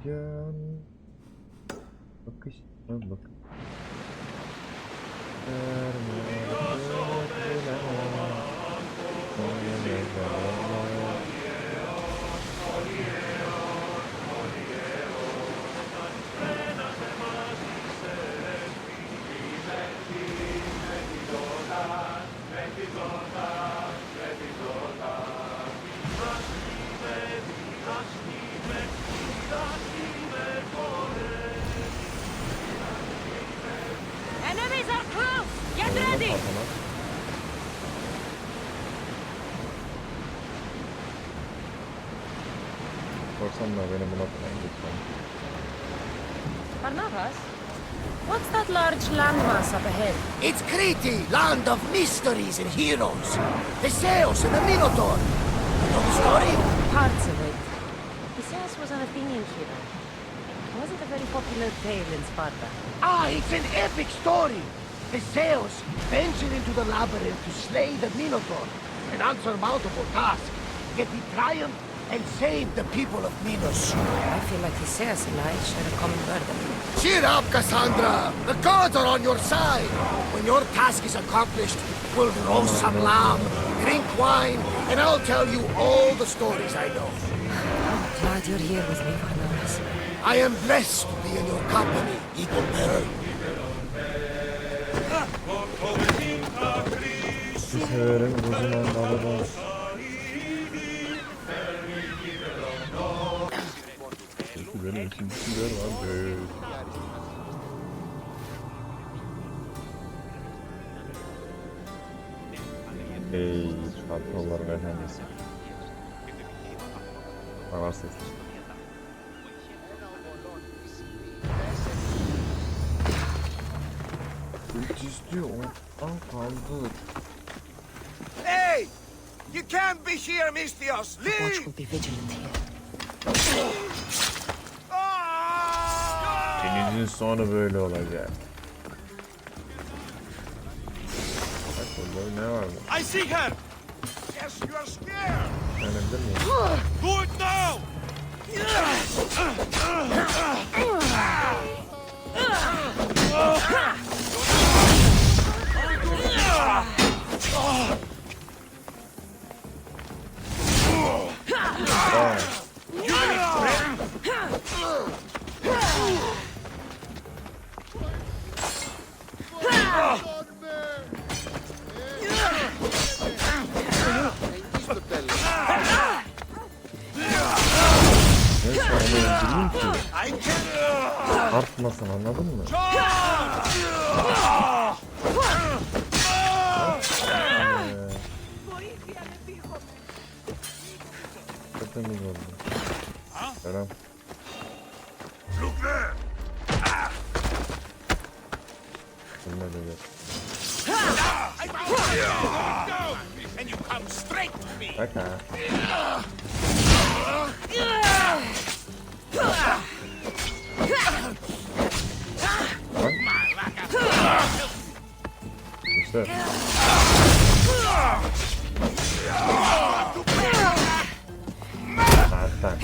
can. Bakış. Bakın. Enemies are close! Get ready! Korsanlar beni buna koyun lütfen. Barnabas? What's that large landmass up ahead? It's Crete, land of mysteries and heroes. Theseus and the Minotaur. You know the story? Parts of it. Theseus was an Athenian hero. Was it a very popular tale in Sparta? Ah, it's an epic story. Theseus ventured into the labyrinth to slay the Minotaur and answer multiple tasks, yet he triumphed and save the people of Minos. I feel like Theseus and I share a common burden. Cheer up, Cassandra! The gods are on your side! When your task is accomplished, we'll roast some lamb, drink wine, and I'll tell you all the stories I know. I'm glad you're here with me, Barnabas. I am blessed to be in your company, equal bearer. Severim uzun anlamda. Benim için düşünceler vardı. Ey Spartalıların efendisi. Var sesli. Ücüzdü ondan kaldı. Hey! You can't be here, Mistios! Watch Leave! will be vigilant here. Denizin sonu böyle olacak. Bak burada ne var mı? I see her! Yes, you are scared! Önebilir miyim? Do it now! Neyse onu öldüreyim ki I can... artmasın, anladın mı? Temiz oldu. Selam. Look there! Bunlar da gel. I found you! And you come straight to me! Bak ha. İşte. Zaten.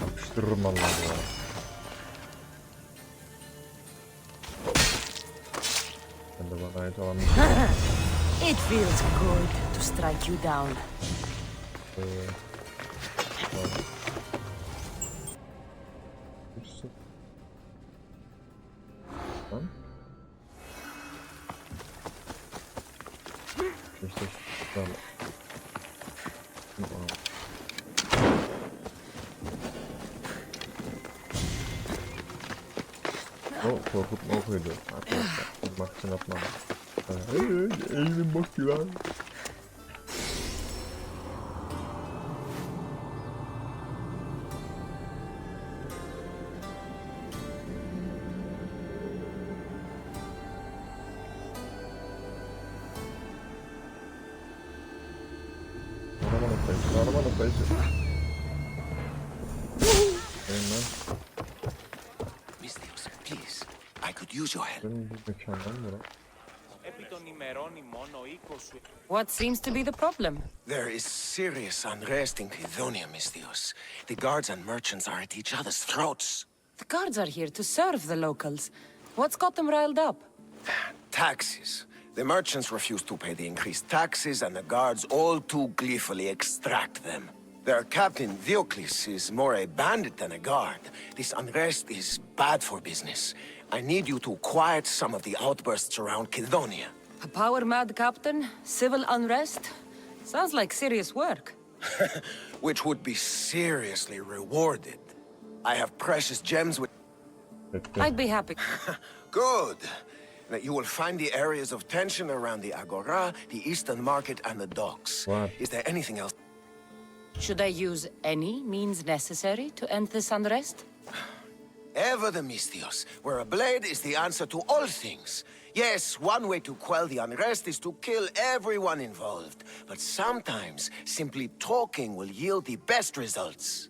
Yapıştırırım vallahi ya. Ben de bana ait olan bir şey. It feels good to strike you down. Lan. İşte şöyle. O korkutma okuydu arkadaşlar. Bak için atmadım. Eğilim bak güven. Arabanın kayışı. Mistios, please, I could use your help. Benim bir mekandan mı lan? What seems to be the problem? There is serious unrest in Kydonia, Mistios. The guards and merchants are at each other's throats. The guards are here to serve the locals. What's got them riled up? Taxes. The merchants refuse to pay the increased taxes, and the guards all too gleefully extract them. Their captain, Diocles, is more a bandit than a guard. This unrest is bad for business. I need you to quiet some of the outbursts around Kydonia. A power-mad captain? Civil unrest? Sounds like serious work. Which would be seriously rewarded. I have precious gems with... I'd be happy. Good. Now, you will find the areas of tension around the Agora, the Eastern Market, and the docks. What? Is there anything else? Should I use any means necessary to end this unrest? Ever the Mistios, where a blade is the answer to all things. Yes, one way to quell the unrest is to kill everyone involved. But sometimes, simply talking will yield the best results.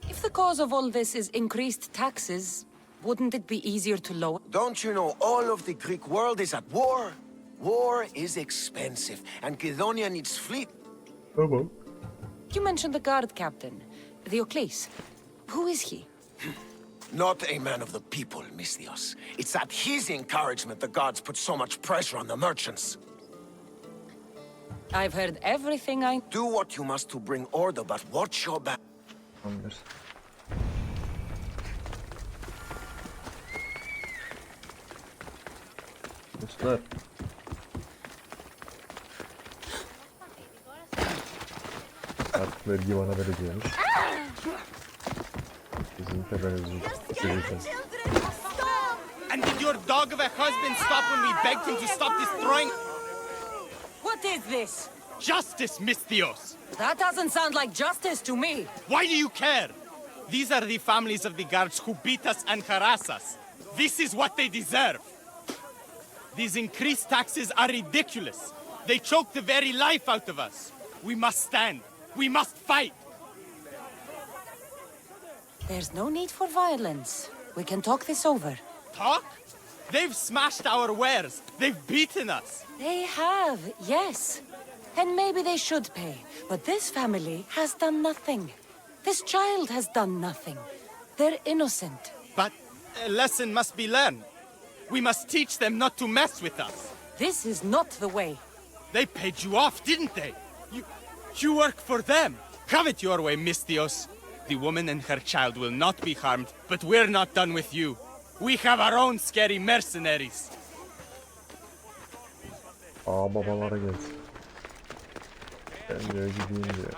If the cause of all this is increased taxes, wouldn't it be easier to lower? Don't you know all of the Greek world is at war? War is expensive, and Kydonia needs fleet. Tamam. You mentioned the guard captain, Diocles. Who is he? Not a man of the people, Mistios. It's at his encouragement the gods put so much pressure on the merchants. I've heard everything I... Do what you must to bring order, but watch your back. Tamamdır. Dostlar. Artık vergi bana vereceğiz. Bizim teberimizi sileceğiz. And did your dog of a husband stop when we begged him to stop destroying... What is this? Justice, Mistios! That doesn't sound like justice to me. Why do you care? These are the families of the guards who beat us and harass us. This is what they deserve. These increased taxes are ridiculous. They choke the very life out of us. We must stand. We must fight. There's no need for violence. We can talk this over. Talk? They've smashed our wares. They've beaten us. They have, yes. And maybe they should pay. But this family has done nothing. This child has done nothing. They're innocent. But a lesson must be learned. We must teach them not to mess with us. This is not the way. They paid you off, didn't they? You work for them. Have it your way, Mistios. The woman and her child will not be harmed, but we're not done with you. We have our own scary mercenaries. Babalara gelsin. Ben diyor gideyim diyor.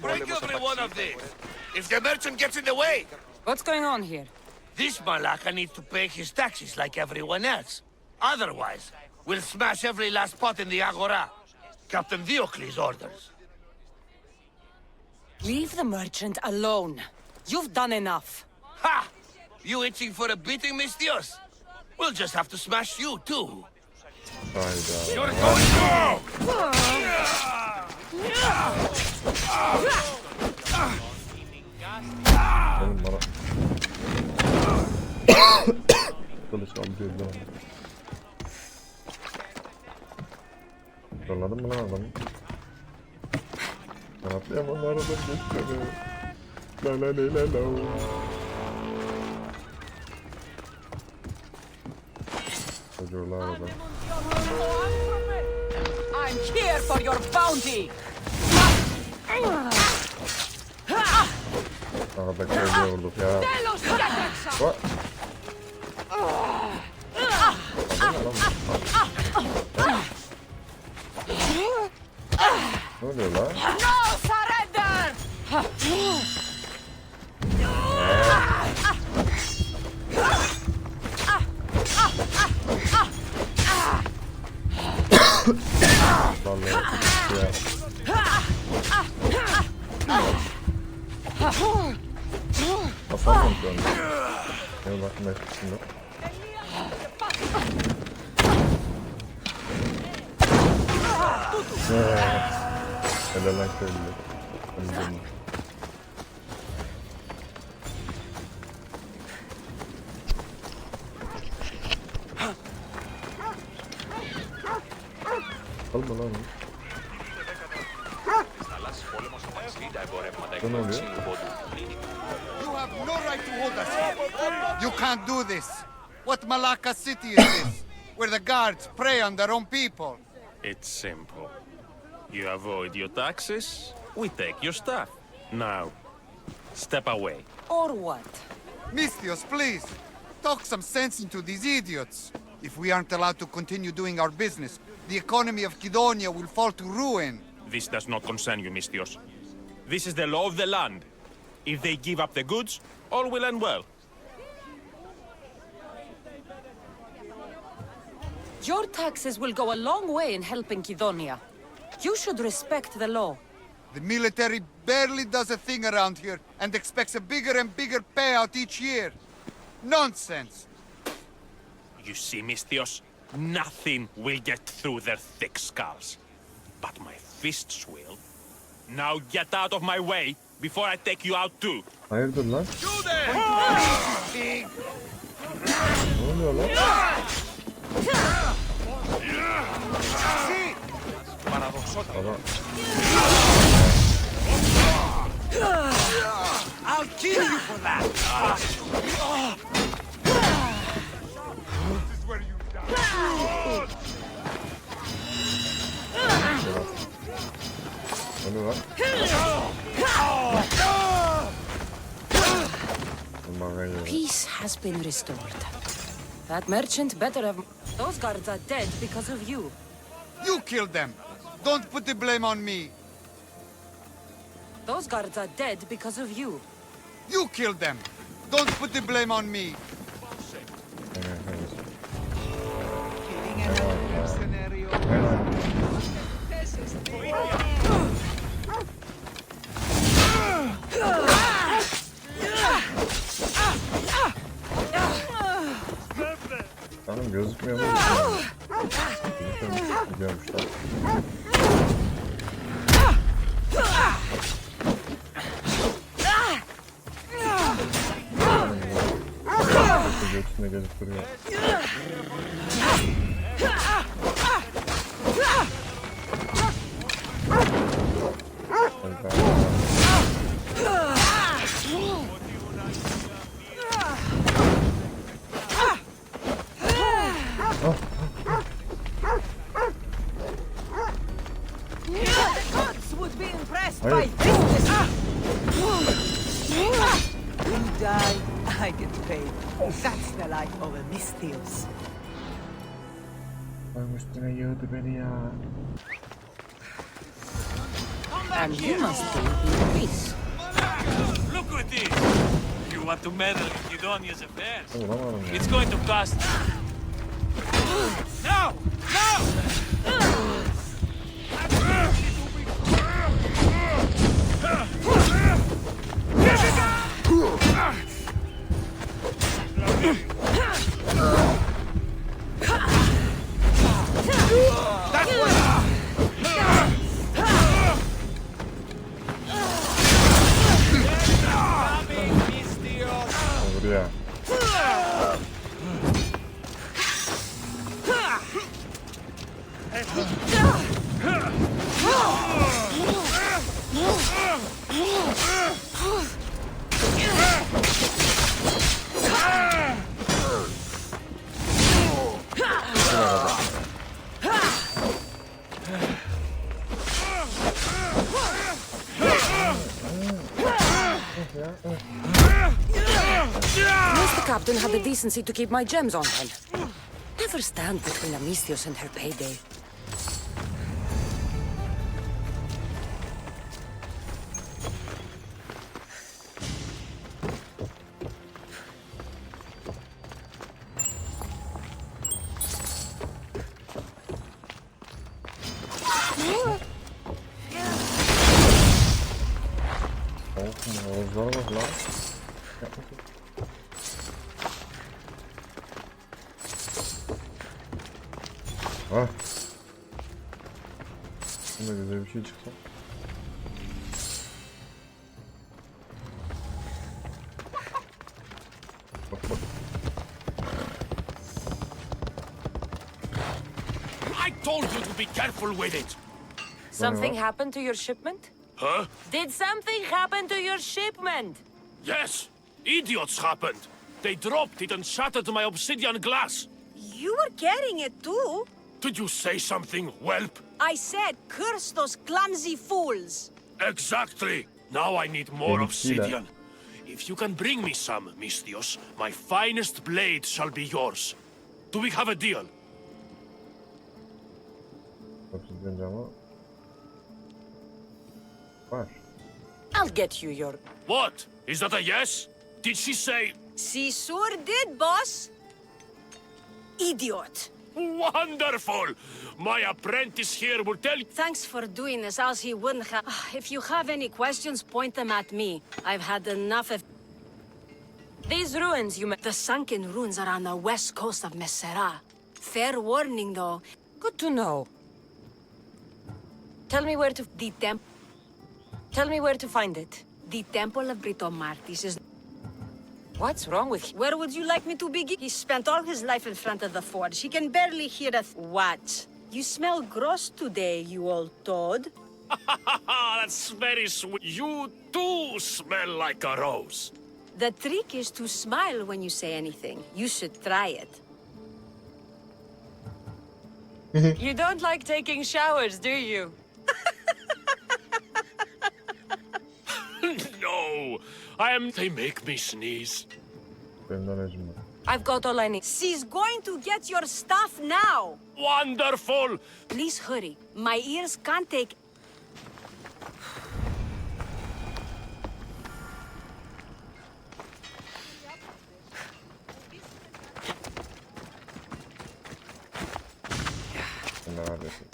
Break every one of these. If the merchant gets in the way, What's going on here? this malaka needs to pay his taxes like everyone else. Otherwise, we'll smash every last pot in the Agora. Captain Diocles orders. Leave the merchant alone. You've done enough. Ha! You itching for a beating, Mistios? We'll just have to smash you, too. Hayda. You're going through! Oğlum bana. Kılıç alıyor lan. Anladın mı lan adamı? Ben atlayamam aradan geçiyor. La la la la la. Çocuklar arada. I'm here for your bounty. Arada köyde vurduk ya. What? Ne oluyor lan? No surrender! Vallahi ya. Kafam kontrolü. Benim aklımda hiçbir yok. Helal lan köylüler. mı lan? Bu ne oluyor? You have no right to hold us here. You can't do this. What Malacca city is this? Where the guards prey on their own people. It's simple. You avoid your taxes, we take your stuff. Now, step away. Or what? Misthios, please. Talk some sense into these idiots. If we aren't allowed to continue doing our business, the economy of Kydonia will fall to ruin. This does not concern you, Misthios. This is the law of the land. If they give up the goods, all will end well. Your taxes will go a long way in helping Kydonia. You should respect the law. The military barely does a thing around here and expects a bigger and bigger payout each year. Nonsense! You see, Misthios, nothing will get through their thick skulls. But my fists will. Now get out of my way before I take you out too. Hayırdır lan? Ne oluyor lan? Baba. I'll kill you for that! This is where you die. O ne lan? Aman ya. Peace has been restored. That merchant better have... Those guards are dead because of you. You killed them! Don't put the blame on me! Those guards are dead because of you. You killed them! Don't put the blame on me! Killing another scenario. Canım gözükmüyor mu? Gidiyormuşlar. Göğsüne gelip duruyor. Would be impressed by Hayır. this. You die, I get paid. That's the life of a Misthios. Benim üstüne yığdı beni ya. And you must be in peace. Look at this! You want to meddle in Kydonia's affairs? Vuramadım ya. It's going to cost... No! No! Olur ya. Mr. Captain had the decency to keep my gems on him. Never stand between a Misthios and her payday. Havuzlara bak lan. Ah. Bunda güzel bir şey çıksa. Bak bak. I told you to be careful with it. Something happened to your shipment? Huh? Did something happen to your shipment? Yes. Idiots happened. They dropped it and shattered my obsidian glass. You were carrying it too. Did you say something, whelp? I said, curse those clumsy fools. Exactly. Now I need more Benimkiler. obsidian. If you can bring me some, Misthios, my finest blade shall be yours. Do we have a deal? Obsidian camı var. I'll get you your... What? Is that a yes? Did she say... She sure did, boss. Idiot. Wonderful! My apprentice here will tell... Thanks for doing this, else he wouldn't have... If you have any questions, point them at me. I've had enough of... These ruins you... The sunken ruins are on the west coast of Mesera. Fair warning, though. Good to know. Tell me where to... Tell me where to find it. The Temple of Britomartis is... What's wrong with... Where would you like me to begin? He spent all his life in front of the forge. He can barely hear a... What? You smell gross today, you old toad. That's very sweet. You do smell like a rose. The trick is to smile when you say anything. You should try it. You don't like taking showers, do you? No, They make me sneeze. Benim aracım var. I've got all I need. She's going to get your stuff now. Wonderful! Please hurry. My ears can't take... Sen neredesin?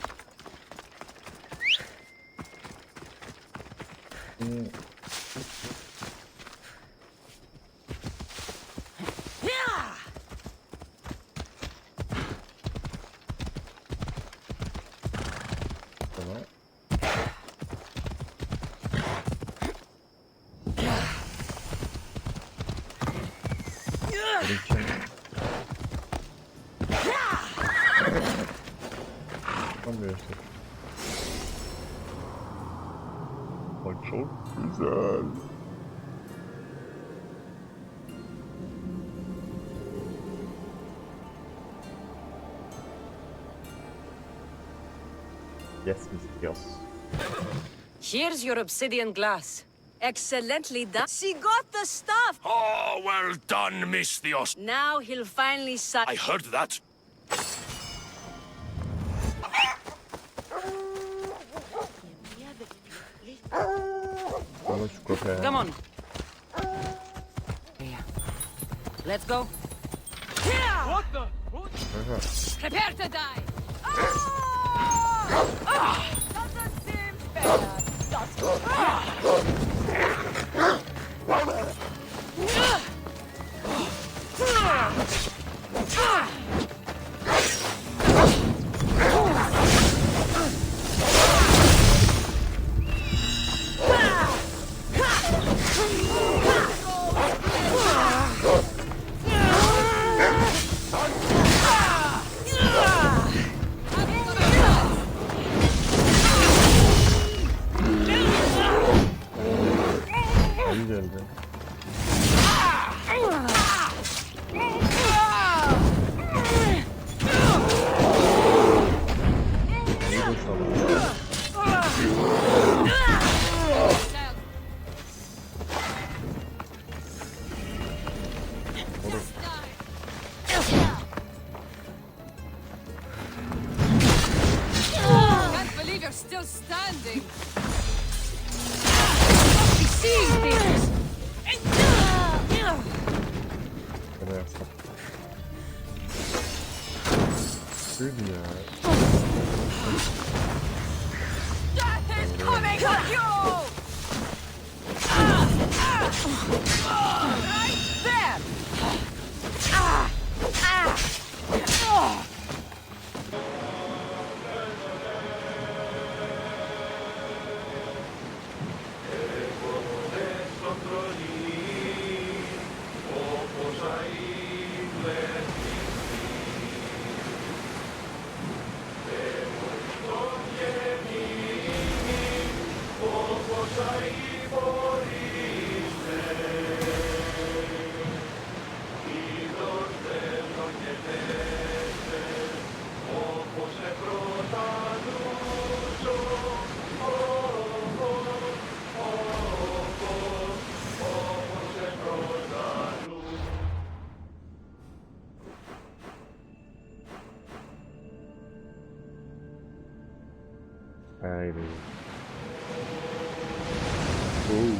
Tamam. Erken. Tam göster. Ay çok güzel. Yes, Miss. Here's your obsidian glass. Excellently done. She got the stuff. Oh, well done, Misthios. Now he'll finally suck. I heard that. Bana şu köpeğe. Come on. Let's go. What the? Aha. Prepare to die. Doesn't seem fair. İyi geldi. İyi boşaldı. Can't believe you're still standing. He sees things. Bana yapsak. Şuydu ya. Death is coming at you! Right there! Kayaya gidiyor. Oo.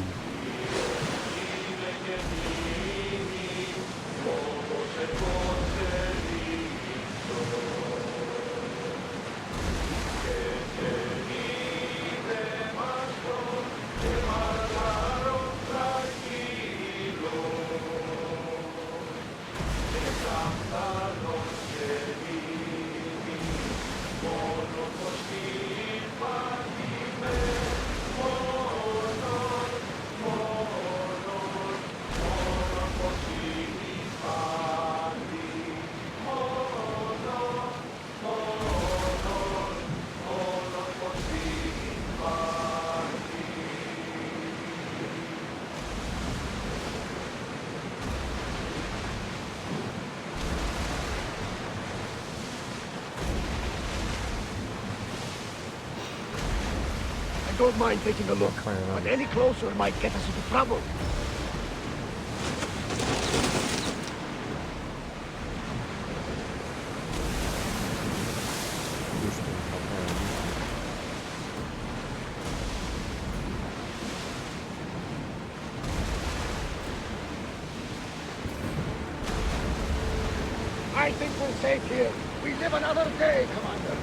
I don't mind taking a look, but any closer might get us into trouble. I think we're safe here. We live another day, Commander.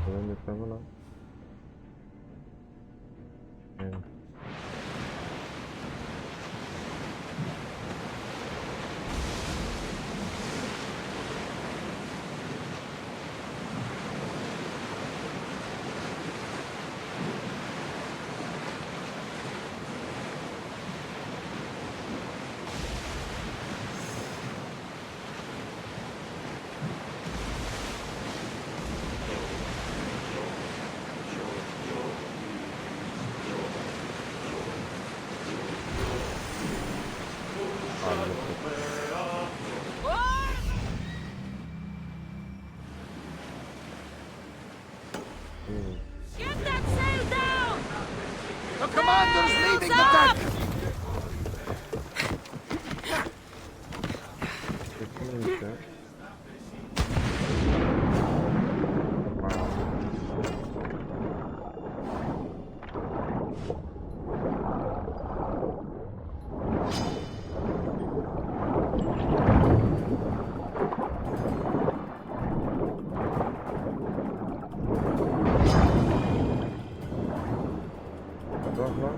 Buradan depremi lan. Evet. Get that sail down! The commander's leading the deck! Kesinlikle. Bak lan.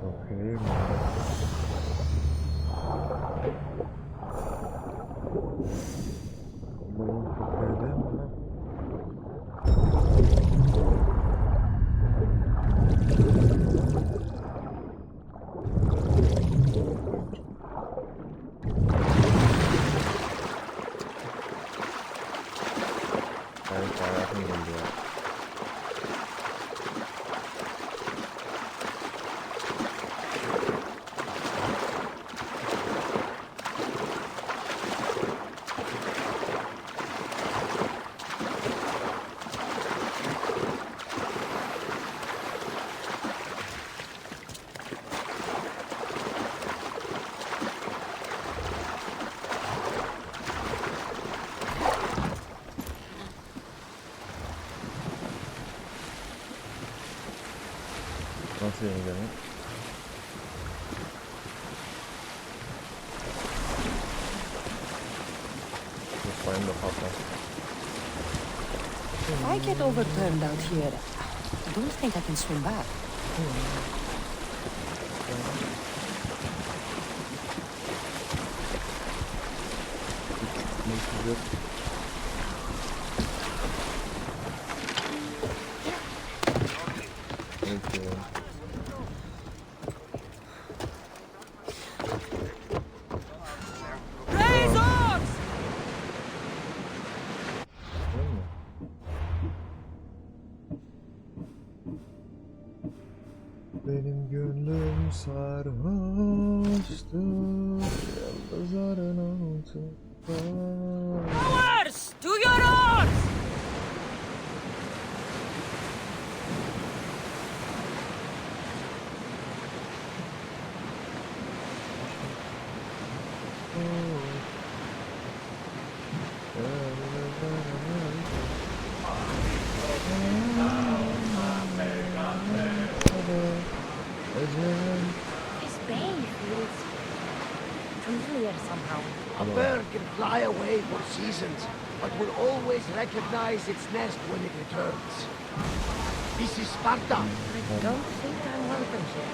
Okey. Umarım çok öyle ama. Evet, hayatım geldi ya. Nasıl yenileme? Lütfen de patlar. If I get overturned out here, I don't think I can swim back. Güzel. Peki. Değil mi? Benim gönlüm sarhoştu yıldızların altında. Rowers, to your oars! This bay feels familiar somehow. A bird can fly away for seasons, but will always recognize its nest when it returns. This is Sparta. I don't think I'm welcome here.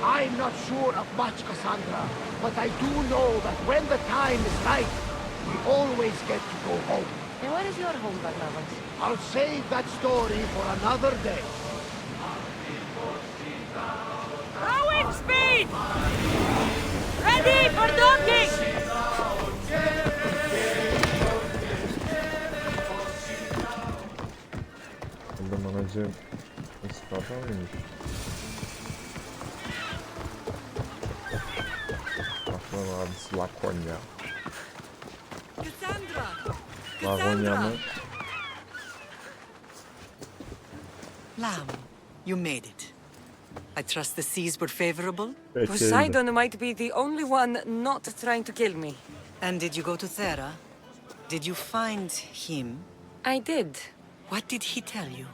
I'm not sure of much, Cassandra, but I do know that when the time is right, we always get to go home. And where is your home, Barnabas? I'll save that story for another day. Rowing speed! Ready for docking! Buldum anacığım. Sparta mıymış? Aklım abisi Lakonya. Lakonya mı? Lamb, you made it. I trust the seas were favorable? Poseidon might be the only one not trying to kill me. And did you go to Thera? Did you find him? I did. What did he tell you?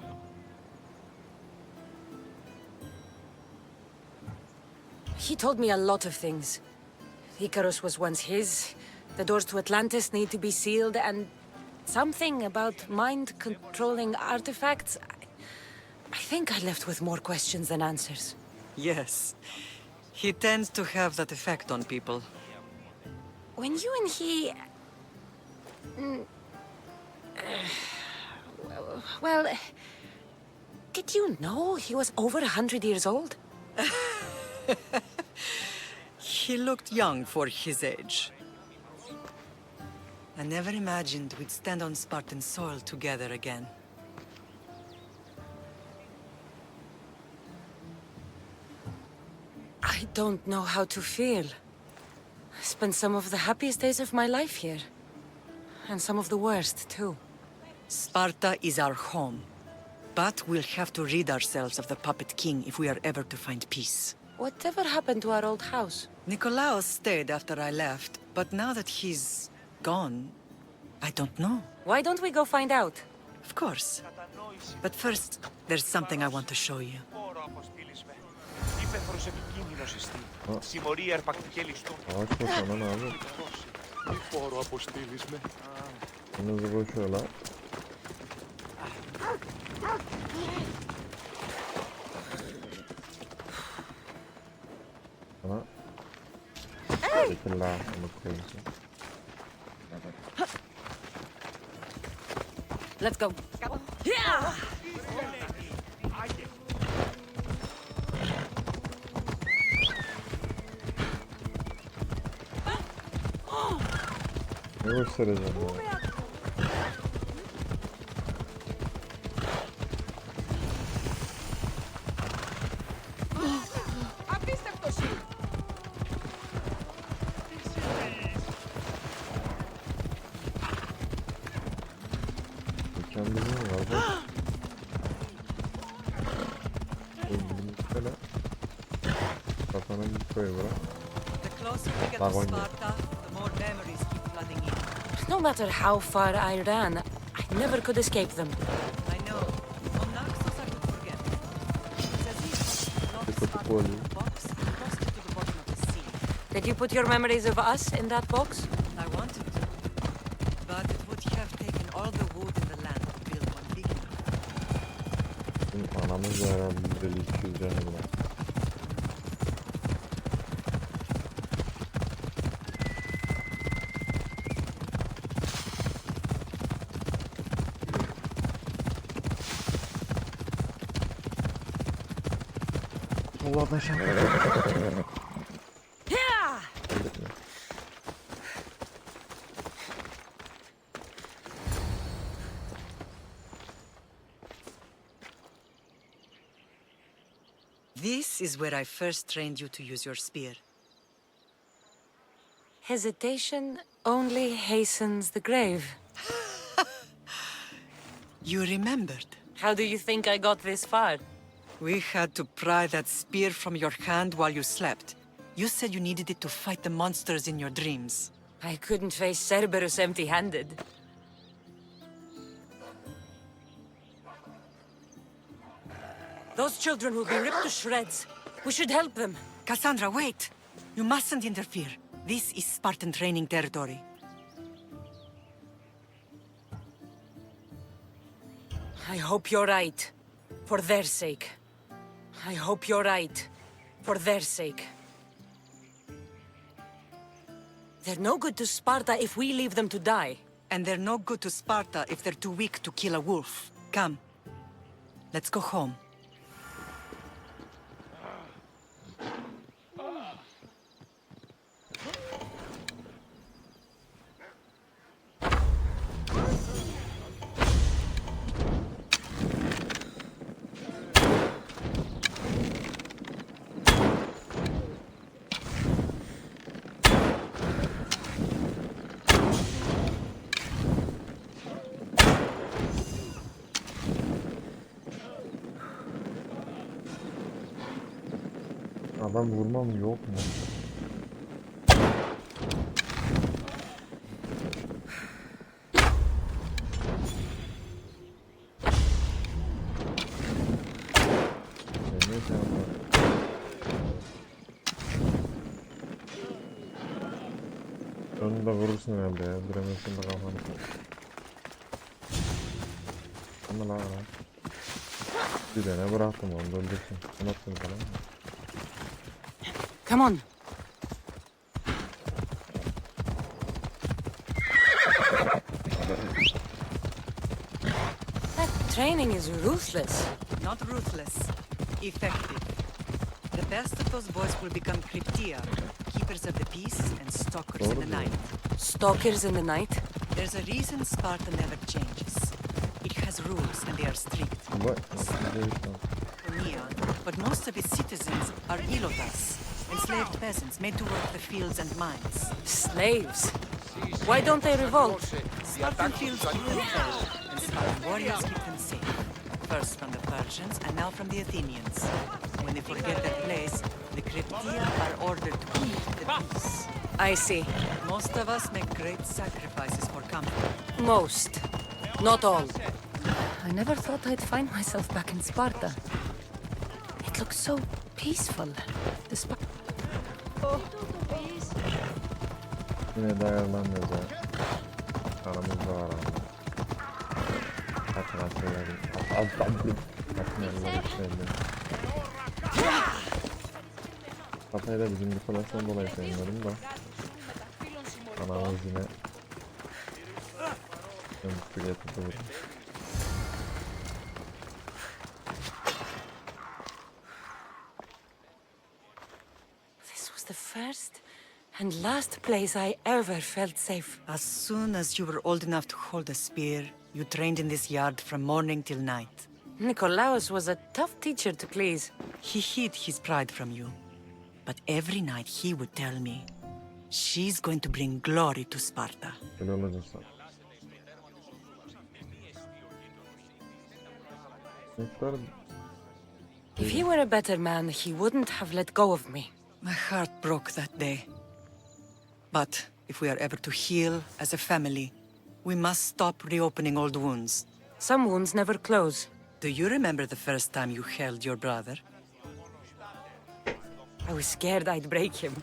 He told me a lot of things. Icarus was once his, the doors to Atlantis need to be sealed, and something about mind-controlling artifacts. I think I left with more questions than answers. Yes. He tends to have that effect on people. When you and he... well... Did you know he was over 100 years old? He looked young for his age. I never imagined we'd stand on Spartan soil together again. I don't know how to feel. I spent some of the happiest days of my life here. And some of the worst, too. Sparta is our home. But we'll have to rid ourselves of the puppet king if we are ever to find peace. Whatever happened to our old house? Nikolaos stayed after I left, but now that he's gone, I don't know. Why don't we go find out? Of course. But first, there's something I want to show you. Ağaç bakalım abi. Kırmızı koşuyorlar. Bana teşekkürler. Onu koyayım. Let's go. Yeah! Ne göstereceğim ya? Kendini mi var bak? Böyle kafana bir koy bırak. The closer we get to Sparta, the more memories keep flooding in. No matter how far I ran, I never could escape them. I know. On Naxos I could forget. It's as if not Sparta Box. box lost it to the bottom of the sea. Did you put your memories of us in that box? I wanted to, but it would have taken all the wood in the land to build one big enough. Bizim anamız da herhalde 150-200 canı bırak. uzaklaşalım. Yeah! This is where I first trained you to use your spear. Hesitation only hastens the grave. You remembered. How do you think I got this far? We had to pry that spear from your hand while you slept. You said you needed it to fight the monsters in your dreams. I couldn't face Cerberus empty-handed. Those children will be ripped to shreds. We should help them. Cassandra, wait! You mustn't interfere. This is Spartan training territory. I hope you're right. For their sake. I hope you're right. For their sake. They're no good to Sparta if we leave them to die. And they're no good to Sparta if they're too weak to kill a wolf. Come. Let's go home. Adam vurmam yok mu? Neyse ama. Onu da vurursun herhalde ya. Diremezsin de kafanı. Ama la. Bir tane bıraktım onu da öldürsün. Unuttun falan mı? Come on. That training is ruthless. Not ruthless. Effective. The best of those boys will become cryptia, keepers of the peace and stalkers in the night. Stalkers in the night? There's a reason Sparta never changes. It has rules and they are strict. What? Neon, but most of its citizens are ilotas, enslaved peasants made to work the fields and mines. Slaves? Why don't they revolt? Spartan fields keep them fed, and Spartan warriors keep them safe. First from the Persians, and now from the Athenians. When they forget their place, the cryptia are ordered to keep the peace. I see. Most of us make great sacrifices for comfort. Most. Not all. I never thought I'd find myself back in Sparta. It looks so peaceful. The Yine de ayarlanmıyoruz ya. Aramızda var ama. Kaçın askerlerin. Kaçın askerlerin. Kafayı da bizim Nikolas'tan dolayı sevmiyorum da. Anamız yine. Ömrü getirdi. This was the first and last place I ever felt safe. As soon as you were old enough to hold a spear, you trained in this yard from morning till night. Nikolaos was a tough teacher to please. He hid his pride from you. But every night he would tell me, she's going to bring glory to Sparta. Böyle olacaksa. If he were a better man, he wouldn't have let go of me. My heart broke that day. But if we are ever to heal as a family, we must stop reopening old wounds. Some wounds never close. Do you remember the first time you held your brother? I was scared I'd break him.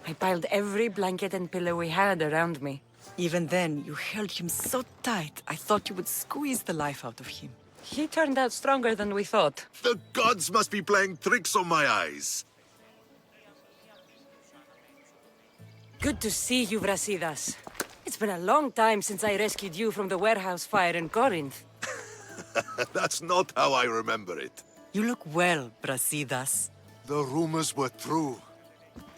I piled every blanket and pillow we had around me. Even then, you held him so tight, I thought you would squeeze the life out of him. He turned out stronger than we thought. The gods must be playing tricks on my eyes. Good to see you, Brasidas. It's been a long time since I rescued you from the warehouse fire in Corinth. That's not how I remember it. You look well, Brasidas. The rumors were true.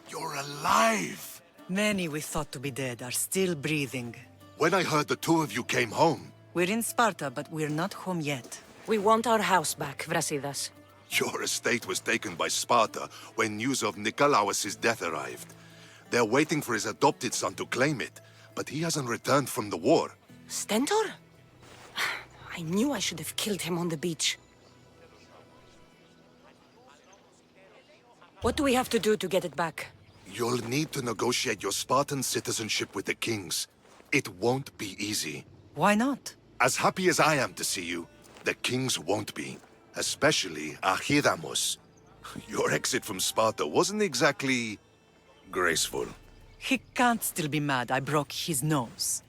You're alive! Many we thought to be dead are still breathing. When I heard the two of you came home, We're in Sparta, but we're not home yet. We want our house back, Vrasidas. your estate was taken by Sparta when news of Nikolaos' death arrived. They're waiting for his adopted son to claim it, but he hasn't returned from the war. Stentor? I knew I should have killed him on the beach. What do we have to do to get it back? You'll need to negotiate your Spartan citizenship with the kings. It won't be easy. Why not? As happy as I am to see you, the kings won't be. Especially Archidamos. Your exit from Sparta wasn't exactly graceful. He can't still be mad I broke his nose.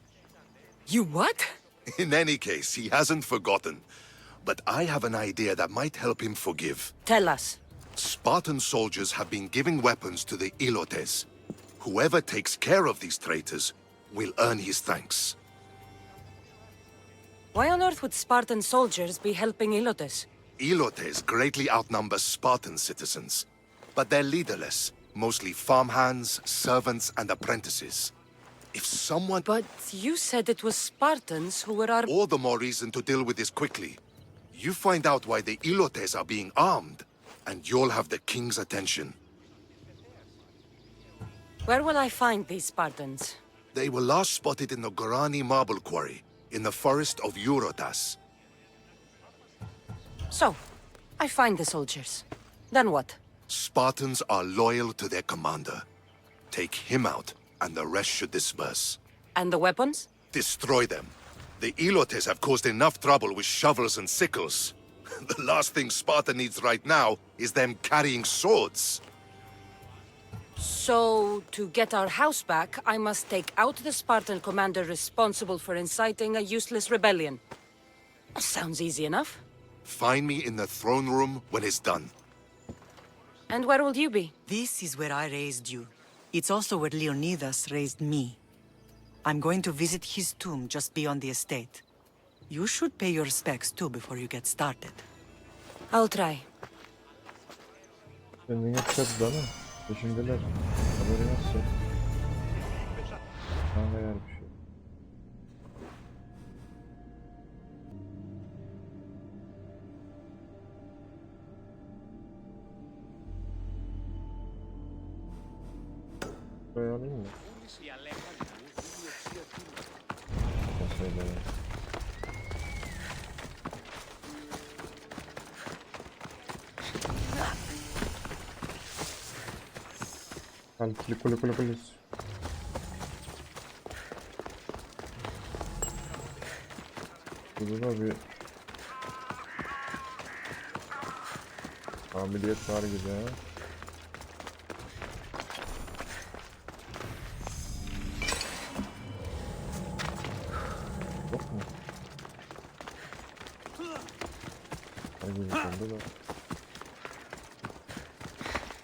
You what? In any case, he hasn't forgotten. But I have an idea that might help him forgive. Tell us. Spartan soldiers have been giving weapons to the Ilotes. Whoever takes care of these traitors will earn his thanks. Why on earth would Spartan soldiers be helping Ilotes? Ilotes greatly outnumber Spartan citizens, but they're leaderless, mostly farmhands, servants, and apprentices. If someone... But you said it was Spartans who were our... All the more reason to deal with this quickly. You find out why the Ilotes are being armed, and you'll have the king's attention. Where will I find these Spartans? They were last spotted in the Gorani marble quarry, in the forest of Eurotas. So, I find the soldiers. Then what? Spartans are loyal to their commander. Take him out, and the rest should disperse. And the weapons? Destroy them. The Ilotes have caused enough trouble with shovels and sickles. The last thing Sparta needs right now is them carrying swords. So, to get our house back, I must take out the Spartan commander responsible for inciting a useless rebellion. Sounds easy enough. Find me in the throne room when it's done. And where will you be? This is where I raised you. It's also where Leonidas raised me. I'm going to visit his tomb just beyond the estate. You should pay your respects too before you get started. I'll try. Kendin yapacağız da mı? Peşindeler. Haberin olsun. Kanka yer bir şey. Buraya alayım mı? Kasayla. Kule. Burada da bir kabiliyet var gibi ha. Yok mu? Hadi bir konuda da.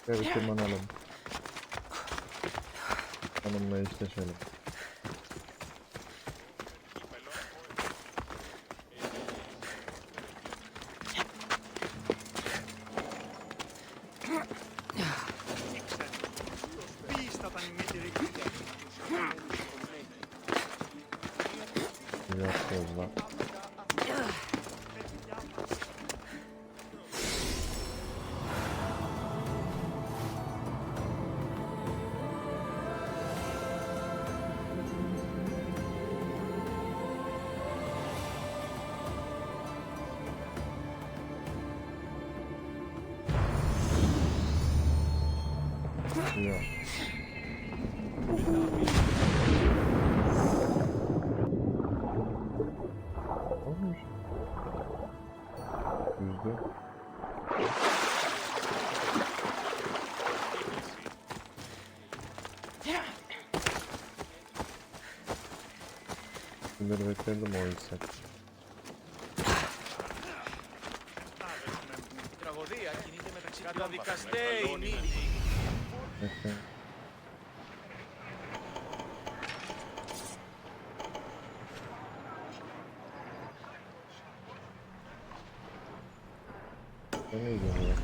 Evet, tırmanalım. Hanımla eşleşelim. Yapıyoruz lan. Ya. Olmuş. Yüzde. Bunları beklerdim o yüzden. Bekle. Ne gidiyor ya?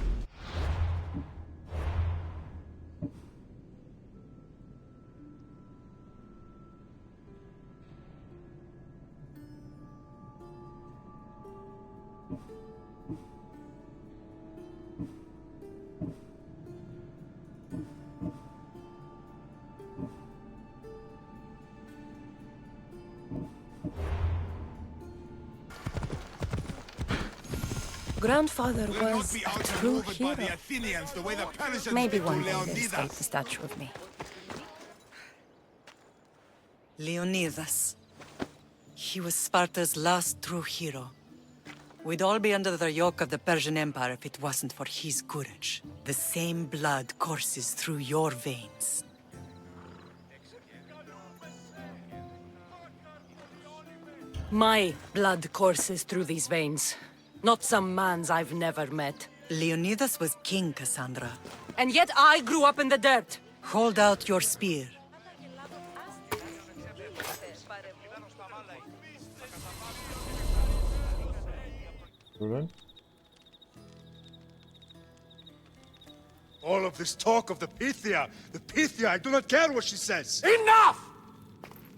Grandfather was a true hero. Maybe one day they'll sculpt the statue of me. Leonidas. He was Sparta's last true hero. We'd all be under the yoke of the Persian Empire if it wasn't for his courage. The same blood courses through your veins. My blood courses through these veins. Not some man's I've never met. Leonidas was king, Cassandra. And yet I grew up in the dirt. Hold out your spear. Durun. All of this talk of the Pythia, I do not care what she says. Enough!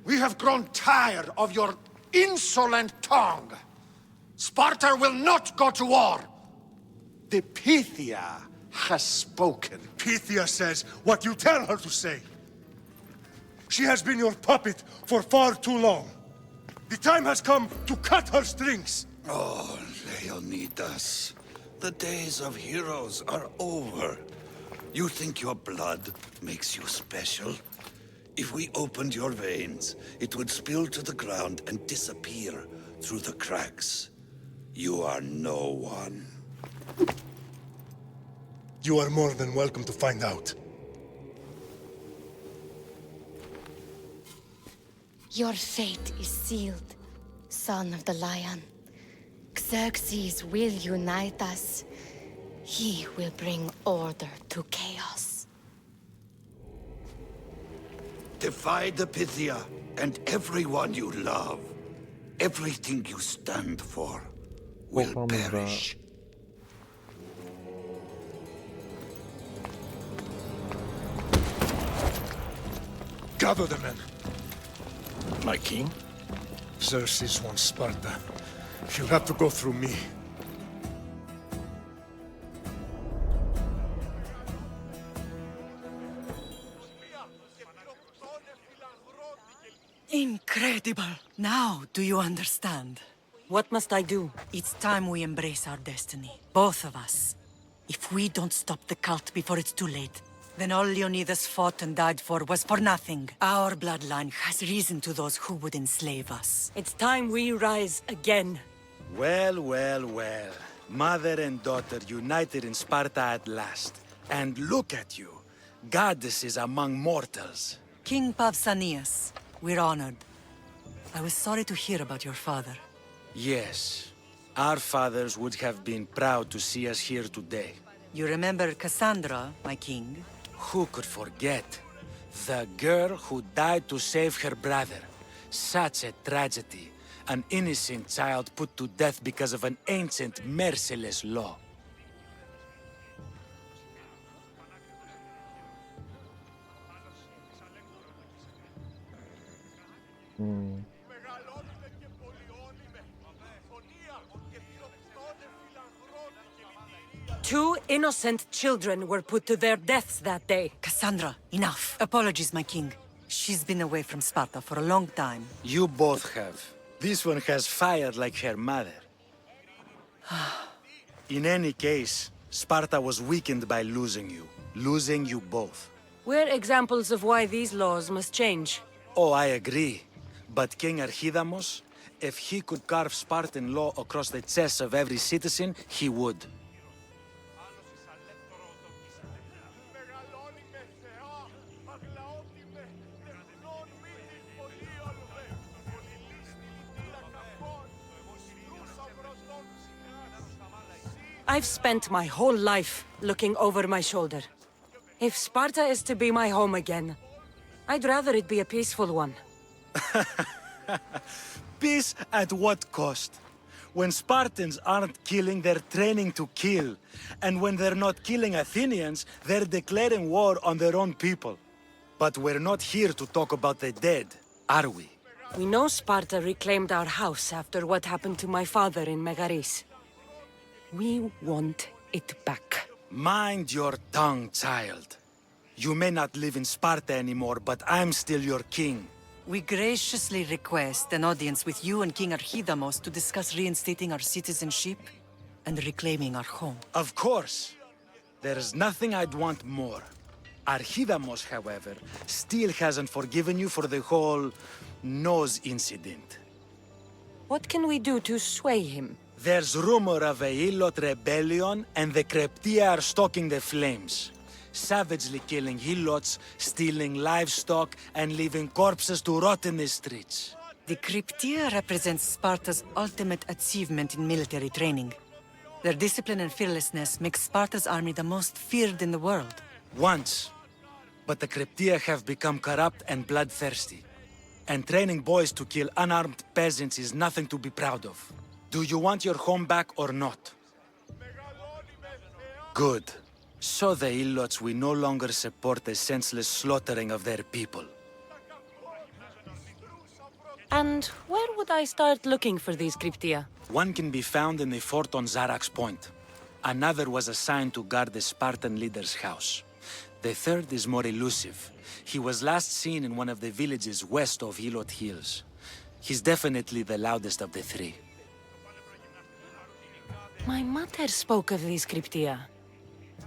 We have grown tired of your insolent tongue. Sparta will not go to war. The Pythia has spoken. Pythia says what you tell her to say. She has been your puppet for far too long. The time has come to cut her strings. Oh, Leonidas, the days of heroes are over. You think your blood makes you special? If we opened your veins, it would spill to the ground and disappear through the cracks. You are no one. You are more than welcome to find out. Your fate is sealed, son of the lion. Xerxes will unite us. He will bring order to chaos. Defy the Pythia and everyone you love. Everything you stand for will perish. Gather the men. My king? Xerxes wants Sparta. He'll have to go through me. Incredible! Now, do you understand? What must I do? It's time we embrace our destiny. Both of us. If we don't stop the cult before it's too late, then all Leonidas fought and died for was for nothing. Our bloodline has risen to those who would enslave us. It's time we rise again. Well, well, well. Mother and daughter united in Sparta at last. And look at you. Goddesses among mortals. King Pausanias, we're honored. I was sorry to hear about your father. Yes. Our fathers would have been proud to see us here today. You remember Cassandra, my king? Who could forget? The girl who died to save her brother. Such a tragedy. An innocent child put to death because of an ancient, merciless law. Two innocent children were put to their deaths that day. Cassandra, enough. Apologies, my king. She's been away from Sparta for a long time. You both have. This one has fire like her mother. In any case, Sparta was weakened by losing you both. We're examples of why these laws must change. Oh, I agree. But King Archidamos, if he could carve Spartan law across the chests of every citizen, he would. I've spent my whole life looking over my shoulder. If Sparta is to be my home again, I'd rather it be a peaceful one. Peace at what cost? When Spartans aren't killing, they're training to kill. And when they're not killing Athenians, they're declaring war on their own people. But we're not here to talk about the dead, are we? We know Sparta reclaimed our house after what happened to my father in Megaris. We want it back. Mind your tongue, child. You may not live in Sparta anymore, but I'm still your king. We graciously request an audience with you and King Archidamos to discuss reinstating our citizenship and reclaiming our home. Of course. There's nothing I'd want more. Archidamos, however, still hasn't forgiven you for the whole nose incident. What can we do to sway him? There's rumor of a Hilot rebellion, and the Kreptia are stalking the flames. Savagely killing Hilots, stealing livestock, and leaving corpses to rot in the streets. The Kryptia represents Sparta's ultimate achievement in military training. Their discipline and fearlessness make Sparta's army the most feared in the world. Once. But the Kryptia have become corrupt and bloodthirsty. And training boys to kill unarmed peasants is nothing to be proud of. Do you want your home back or not? Good. So the Ilots will no longer support the senseless slaughtering of their people. And where would I start looking for these Kryptia? One can be found in the fort on Zarak's Point. Another was assigned to guard the Spartan leader's house. The third is more elusive. He was last seen in one of the villages west of Hilot Hills. He's definitely the loudest of the three. My mother spoke of these Kryptia.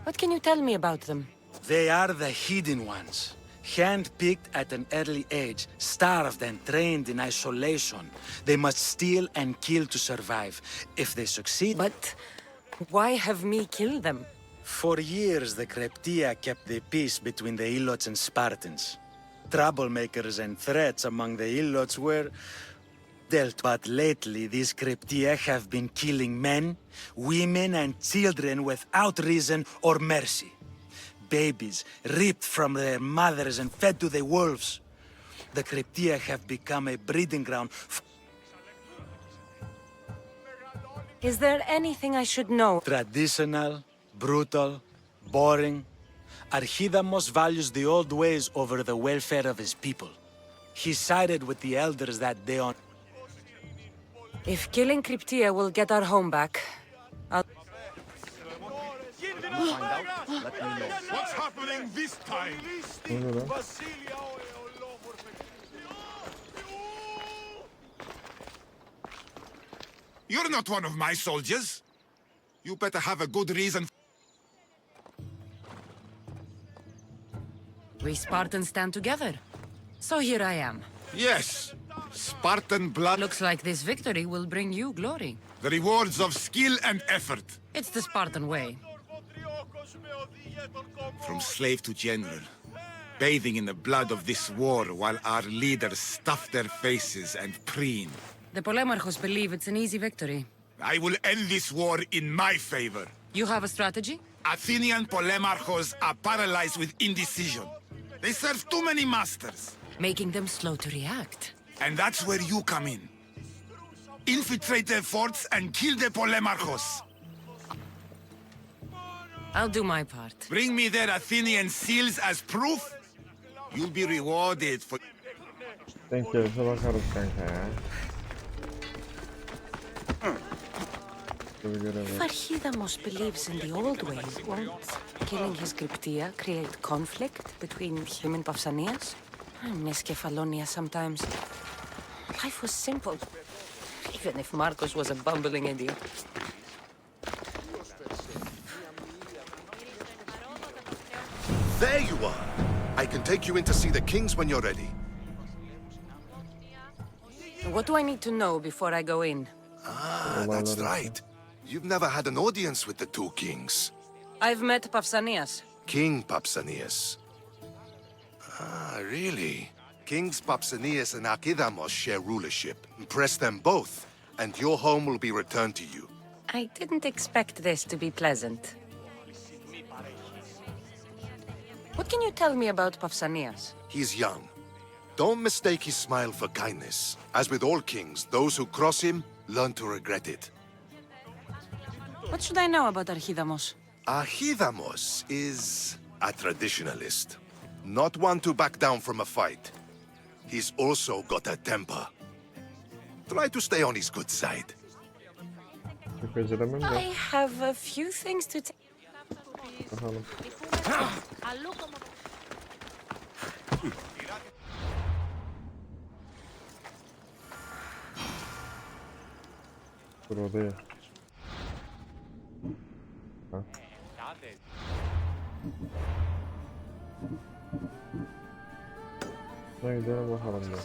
What can you tell me about them? They are the hidden ones. Hand-picked at an early age, starved and trained in isolation. They must steal and kill to survive. If they succeed... But why have me kill them? For years, the Kryptia kept the peace between the Ilots and Spartans. Troublemakers and threats among the Ilots were dealt. But lately, these Kryptia have been killing men, women, and children without reason or mercy. Babies ripped from their mothers and fed to the wolves. The Kryptia have become a breeding ground. Is there anything I should know? Traditional, brutal, boring. Archidamos values the old ways over the welfare of his people. He sided with the elders that day on. If killing Kryptia will get our home back, I'll... What's happening this time? You're not one of my soldiers. You better have a good reason. We Spartans stand together. So here I am. Yes, Spartan blood. Looks like this victory will bring you glory. The rewards of skill and effort. It's the Spartan way. From slave to general, bathing in the blood of this war while our leaders stuff their faces and preen. The Polemarchos believe it's an easy victory. I will end this war in my favor. You have a strategy? Athenian Polemarchos are paralyzed with indecision. They serve too many masters. Making them slow to react. And that's where you come in. Infiltrate their forts and kill the Polemarchos. I'll do my part. Bring me their Athenian seals as proof. You'll be rewarded for... Denk gelirse bakarız kanka ya. If Archidamos believes in the old ways, won't killing his Kryptia create conflict between him and Pausanias? I miss Kefalonia sometimes. Life was simple, even if Marcos was a bumbling idiot. There you are! I can take you in to see the kings when you're ready. What do I need to know before I go in? Ah, that's right. You've never had an audience with the two kings. I've met Pausanias. King Pausanias. Ah, really? Kings Pausanias and Archidamos share rulership. Impress them both, and your home will be returned to you. I didn't expect this to be pleasant. What can you tell me about Pausanias? He's young. Don't mistake his smile for kindness. As with all kings, those who cross him learn to regret it. What should I know about Archidamos? Archidamos is a traditionalist. Not one to back down from a fight. He's also got a temper. Try to stay on his good side. I have a few things to tell. Dur odaya. Ha? Ne gidelim bakalım da.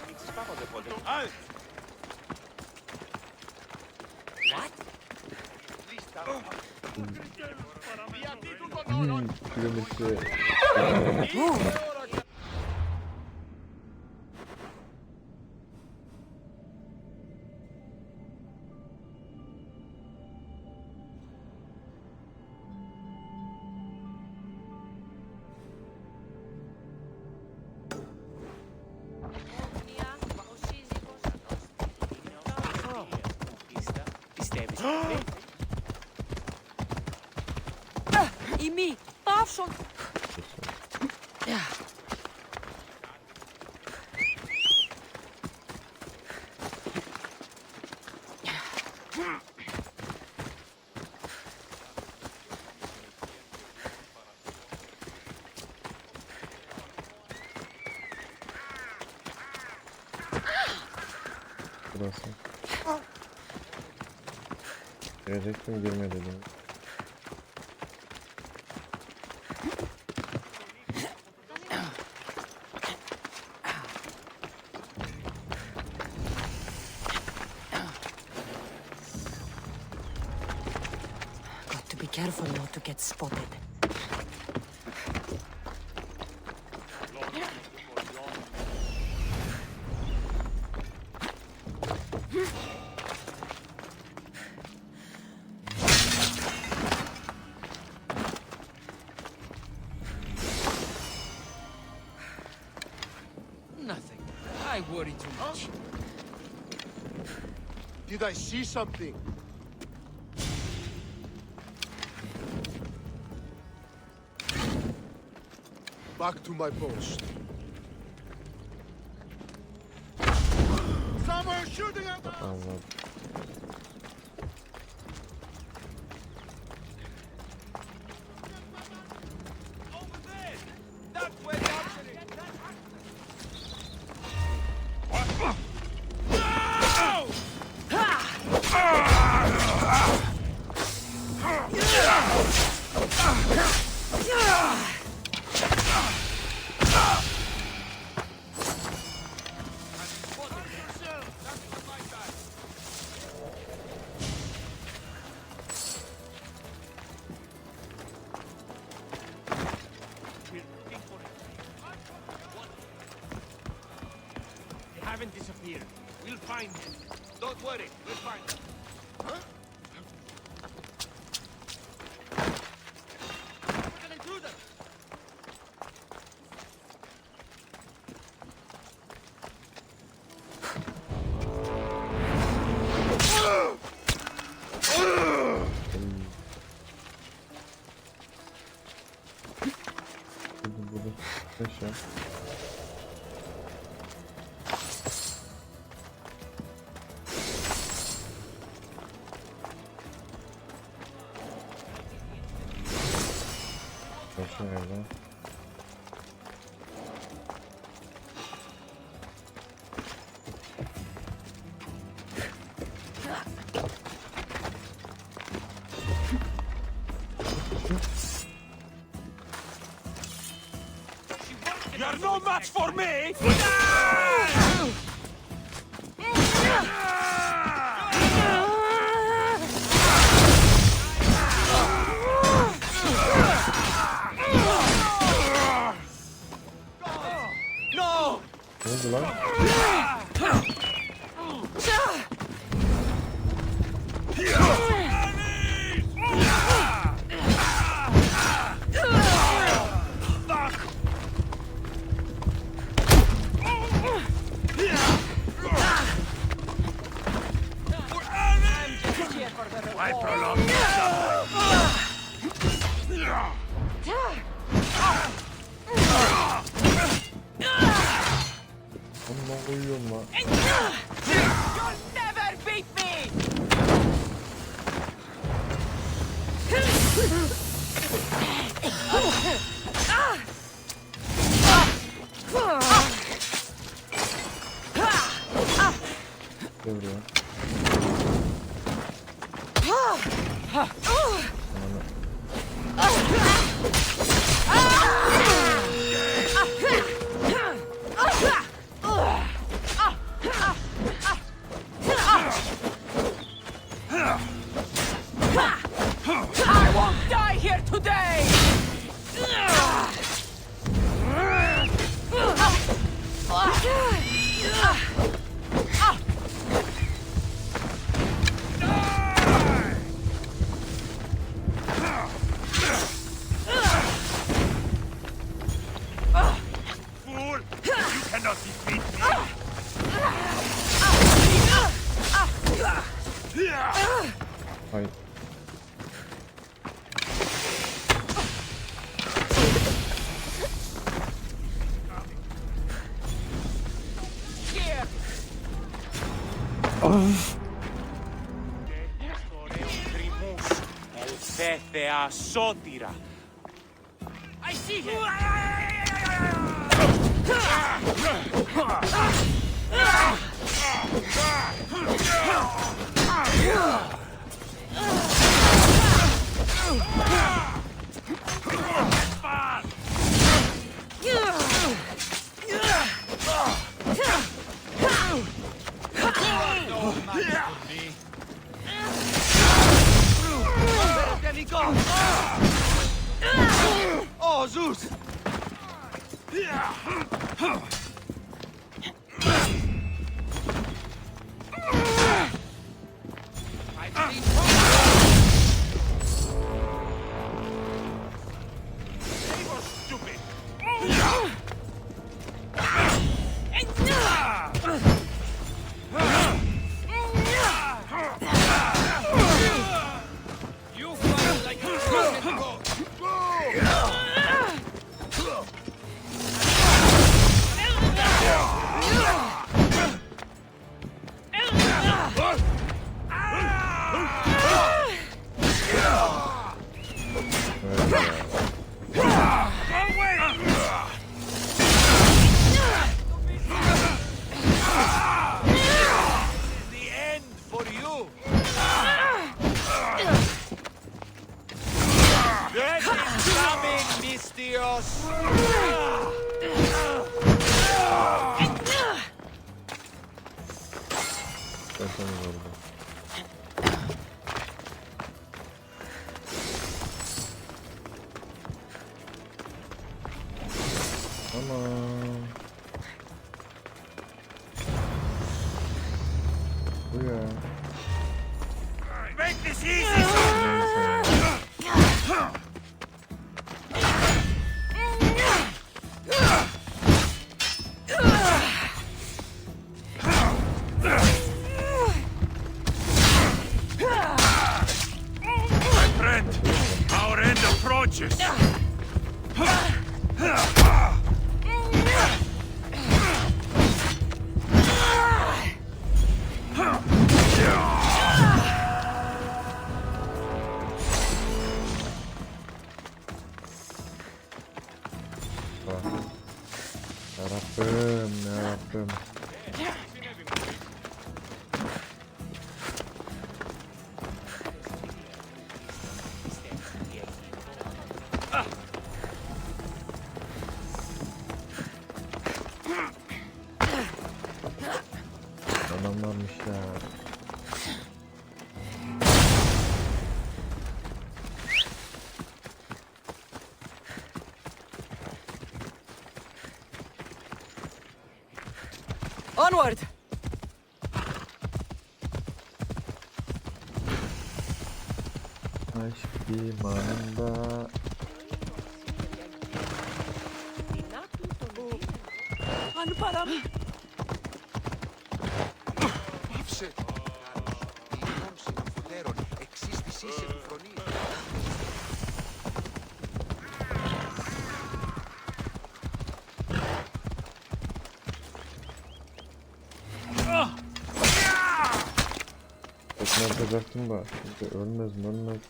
Kilometre. I mi, pawszą! Burası. Girecektim, girme dedim. Got to be careful not to get spotted. Nothing. I worry too much. Did I see something? Back to my post. Someone shooting at us! Anladım. They haven't disappeared. We'll find them. Don't worry, we'll find them. Huh? An intruder! Burada. Aşağı. Şöyle. You're no match for me! Ne oldu lan? Why prolong the Amma uyuyorum lan. You'll never beat me! Gel buraya. I won't die here today! Fool! You cannot defeat me! Hayır. Ελθέθεα σώτηρα. I see him! Oh, Zeus! You fight like a drunken goat. The end for you! Death is coming, Mistios! Başlamız oldu. Tamam. Bu ya. Make this easy! My friend, our end approaches! Yarabbim, yarabbim. Adamlarmış ya. Onward! Aşk limanında. Ano param? Πάψε! Τιμών συναμφωτέρων, εξίστησή σε του φρονείου. Tekme atacaktım da. Çünkü ölmez mi ölmez mi?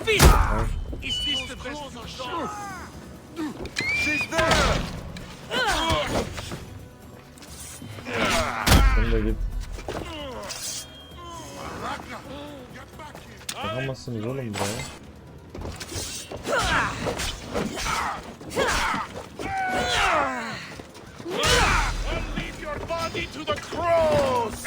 fist! Is this the best you've done? She's there! Sen de git. Bakamazsınız oğlum buraya. I'll leave your body to the crows!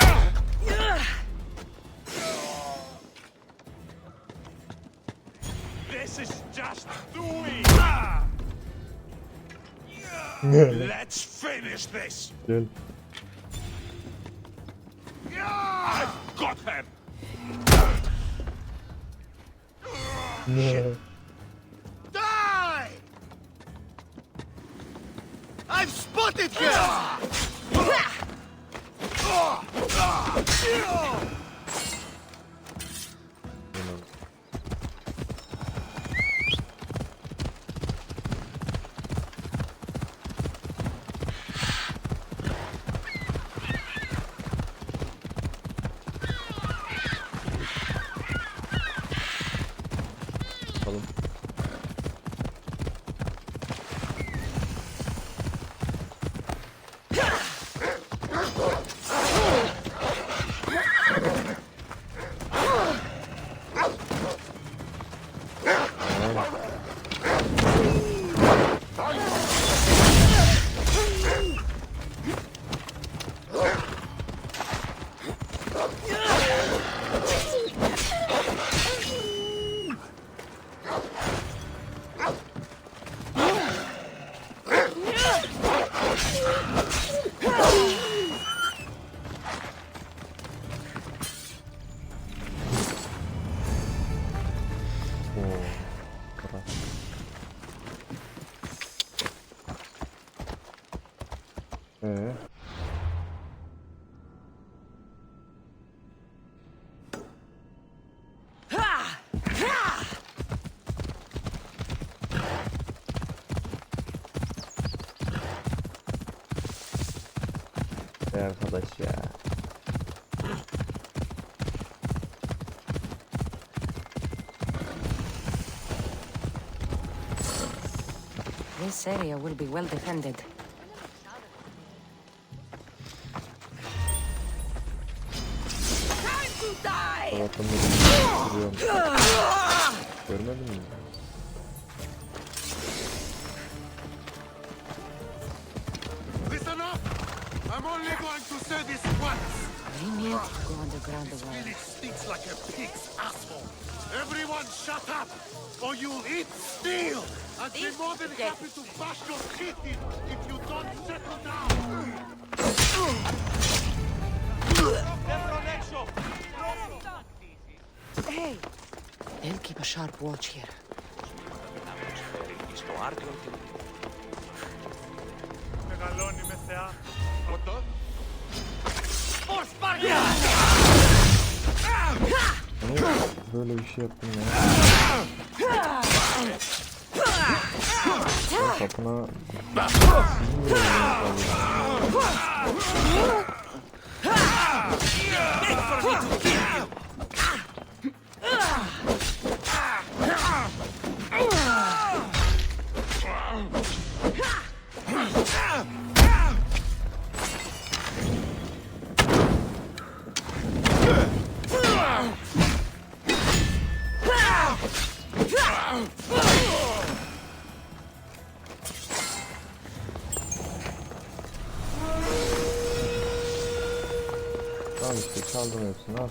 This is just doing. Let's finish this. Gel. I've got him. Ne? Die! I've spotted you! Bakalım. Arkadaş ya. This area will be well defended. Time to die! Görmedin mi? Listen up! I'm only going to say this once! We need to go underground the wall. It stinks like a pig's asshole! Everyone shut up! Or you'll eat steel! I'd be more than happy to bash your teeth in if you don't settle down! Hey! They'll keep a sharp watch here. For Sparta! Böyle bir şey yaptım ya. Kapına... Tamam işte çaldım hepsini al.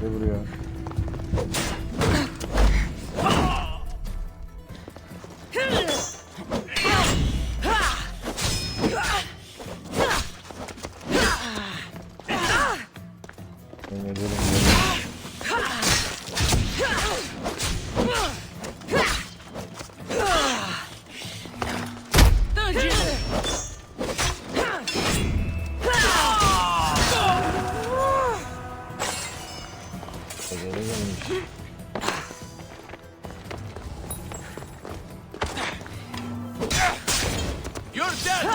Ne buraya? You're dead!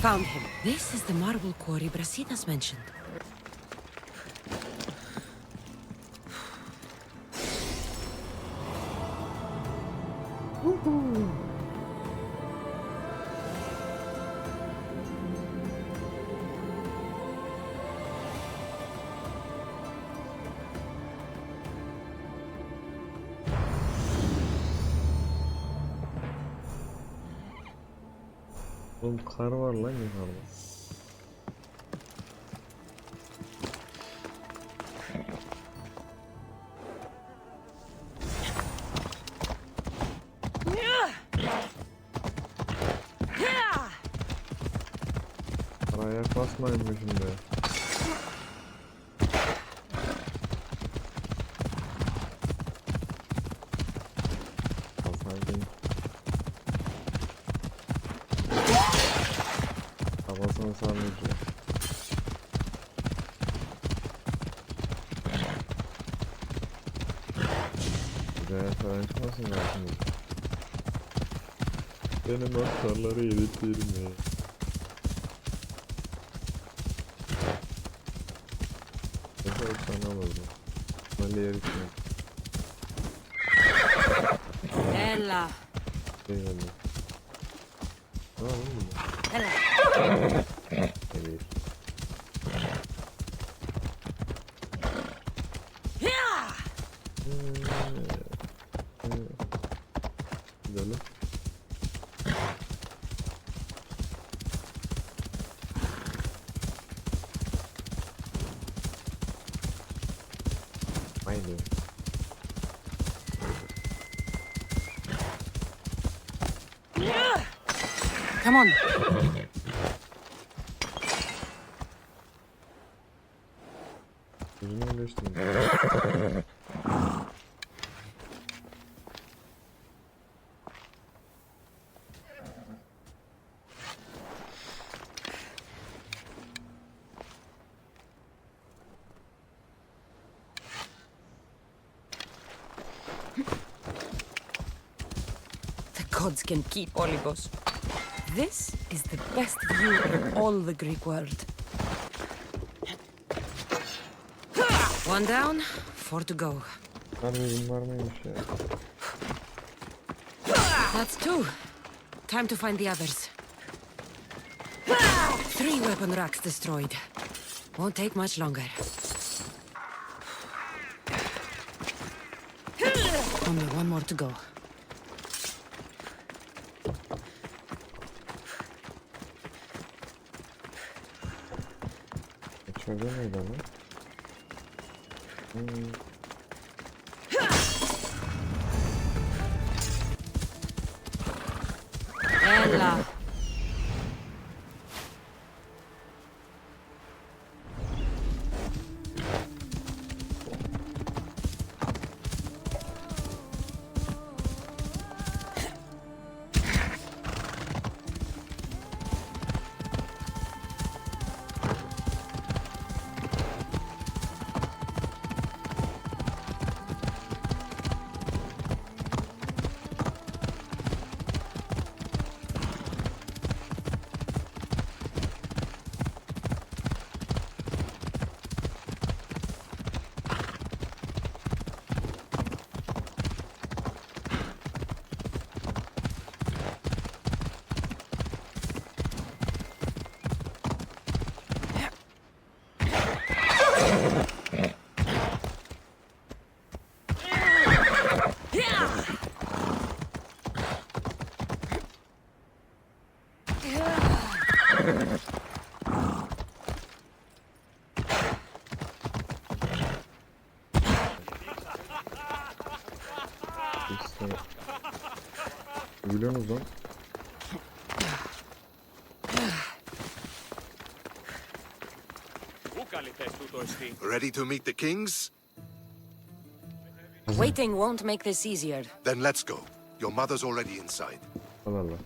Found him. This is the marble quarry Brasidas mentioned. Oğlum kar var lan yukarıda. Karaya basmayın mı şimdi? Basaydın. Kafasını sarmayacak. Güzel falan çıkmasın zaten. Benim astarları yedirtlerim ya. Mesela efsane alırdım. Böyle yer içmiyor. Ella. Eyvallah. Ne var oğlum bu? Ella. Evet. Gidelim. Haydi. Come on. Yüzünü iyileştirdim. The gods can keep Olivos. This is the best view in all the Greek world. One down, 4 to go. Harbi bunlar neymiş ya? That's 2. Time to find the others. 3 weapon racks destroyed. Won't take much longer. Only one more to go. İçeride neydi ama? Ella. İşte. Biliyorsunuz lan. Ready to meet the kings? Waiting won't make this easier. Then let's go. Your mother's already inside. Allah Allah.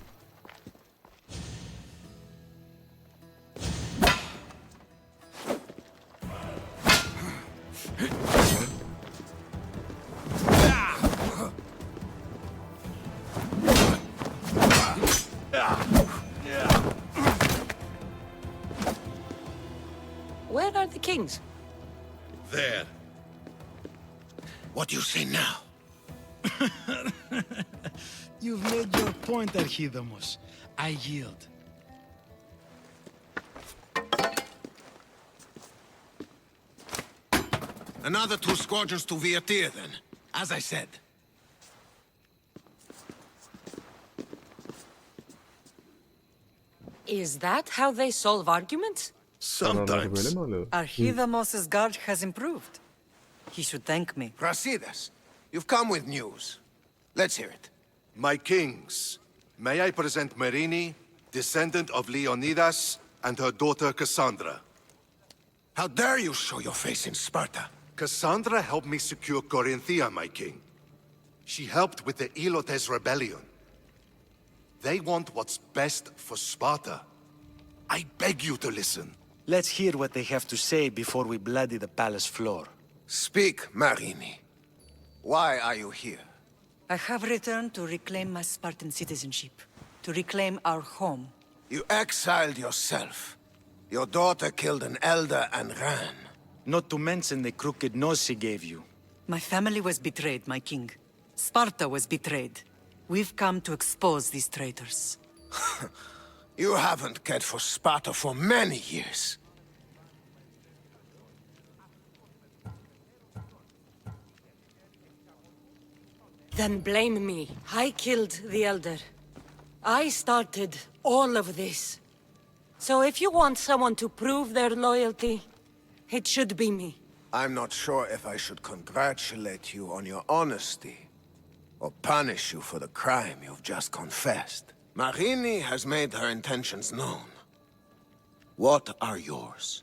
Where are the kings? There. What do you say now? You've made your point, Archidamos. I yield. Another 2 squadrons to Viatir, then. As I said. Is that how they solve arguments? Sometimes. Archidamos's guard has improved. He should thank me. Brasidas, you've come with news. Let's hear it. My kings, may I present Merini, descendant of Leonidas, and her daughter Cassandra. How dare you show your face in Sparta? Cassandra helped me secure Corinthia, my king. She helped with the Ilotes rebellion. They want what's best for Sparta. I beg you to listen. Let's hear what they have to say before we bloody the palace floor. Speak, Marini. Why are you here? I have returned to reclaim my Spartan citizenship, to reclaim our home. You exiled yourself. Your daughter killed an elder and ran. Not to mention the crooked nose she gave you. My family was betrayed, my king. Sparta was betrayed. We've come to expose these traitors. You haven't cared for Sparta for many years. Then blame me. I killed the Elder. I started all of this. So if you want someone to prove their loyalty, it should be me. I'm not sure if I should congratulate you on your honesty, or punish you for the crime you've just confessed. Marini has made her intentions known. What are yours?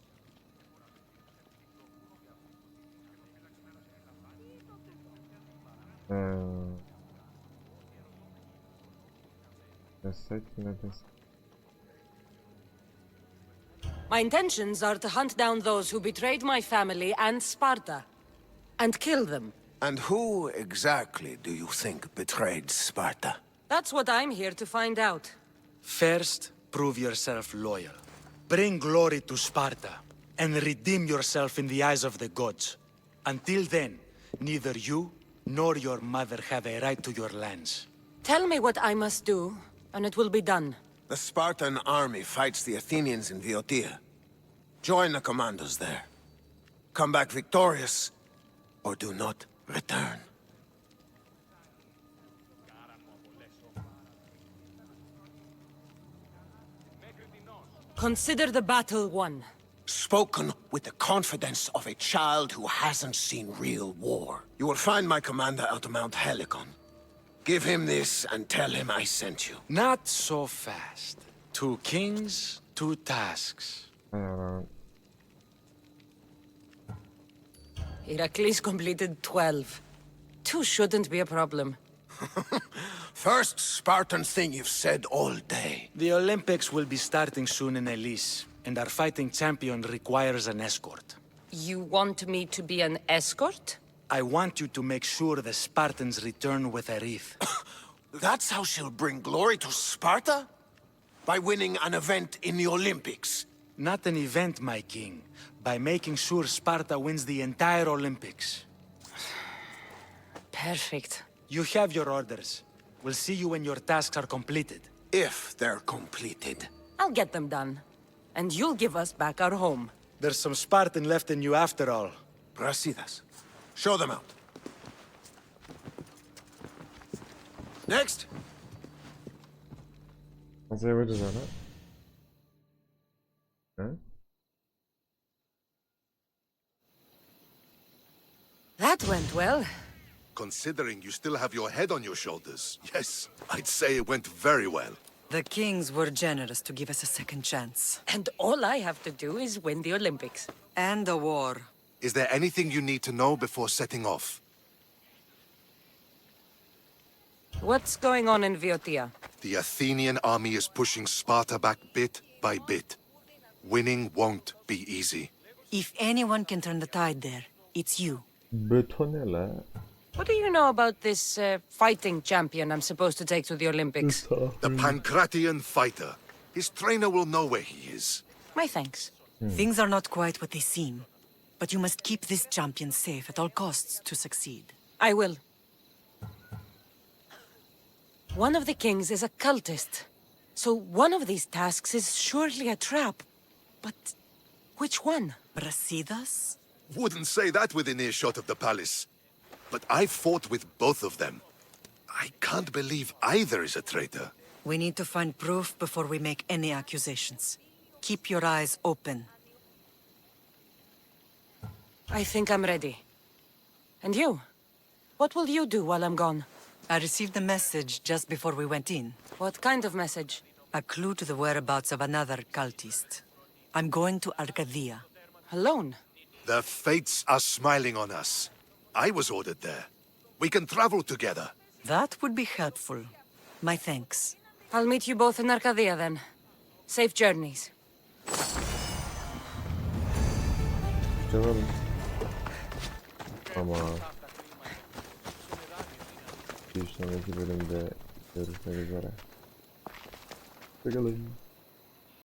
My intentions are to hunt down those who betrayed my family and Sparta, and kill them. And who exactly do you think betrayed Sparta? That's what I'm here to find out. First, prove yourself loyal. Bring glory to Sparta, and redeem yourself in the eyes of the gods. Until then, neither you nor your mother have a right to your lands. Tell me what I must do, and it will be done. The Spartan army fights the Athenians in Viotia. Join the commandos there. Come back victorious, or do not return. Consider the battle won. Spoken with the confidence of a child who hasn't seen real war. You will find my commander out of Mount Helicon. Give him this and tell him I sent you. Not so fast. 2 kings, 2 tasks. Heracles completed 12. 2 shouldn't be a problem. First Spartan thing you've said all day. The Olympics will be starting soon in Elise, and our fighting champion requires an escort. You want me to be an escort? I want you to make sure the Spartans return with a wreath. That's how she'll bring glory to Sparta? By winning an event in the Olympics? Not an event, my king. By making sure Sparta wins the entire Olympics. Perfect. You have your orders. We'll see you when your tasks are completed. If they're completed. I'll get them done. And you'll give us back our home. There's some Spartan left in you after all. Brasidas. Show them out. Next. Hazır veririz öyle. That went well. Considering you still have your head on your shoulders, yes, I'd say it went very well. The kings were generous to give us a second chance. And all I have to do is win the Olympics. And a war. Is there anything you need to know before setting off? What's going on in Viotia? The Athenian army is pushing Sparta back bit by bit. Winning won't be easy. If anyone can turn the tide there, it's you. Beton ne la? What do you know about this fighting champion I'm supposed to take to the Olympics? The Pancratian fighter. His trainer will know where he is. My thanks. Things are not quite what they seem. But you must keep this champion safe at all costs to succeed. I will. One of the kings is a cultist. So one of these tasks is surely a trap. But which one? Brasidas? Wouldn't say that within earshot of the palace. But I fought with both of them. I can't believe either is a traitor. We need to find proof before we make any accusations. Keep your eyes open. I think I'm ready. And you? What will you do while I'm gone? I received a message just before we went in. What kind of message? A clue to the whereabouts of another cultist. I'm going to Arcadia. Alone? The fates are smiling on us. I was ordered there. We can travel together. That would be helpful. My thanks. I'll meet you both in Arcadia then. Safe journeys. Canım. Ama bir sonraki bölümde görüşmek üzere. Hoşçakalın.